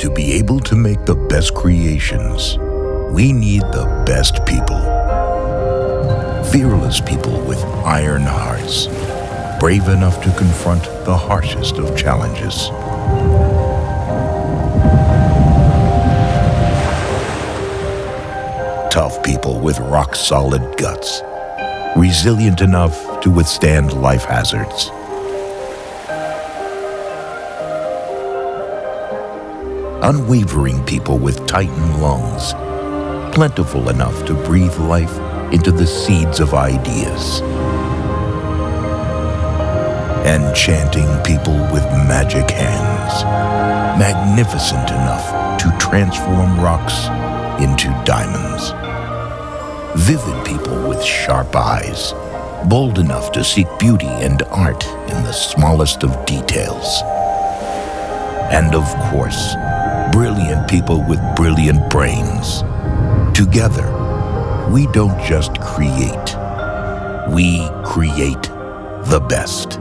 To be able to make the best creations, we need the best people. Fearless people with iron hearts, brave enough to confront the harshest of challenges. Tough people with rock-solid guts, resilient enough to withstand life hazards. Unwavering people with titan lungs, plentiful enough to breathe life into the seeds of ideas. Enchanting people with magic hands, magnificent enough to transform rocks into diamonds. Vivid people with sharp eyes, bold enough to seek beauty and art in the smallest of details. And of course, brilliant people with brilliant brains. Together, we don't just create, we create the best.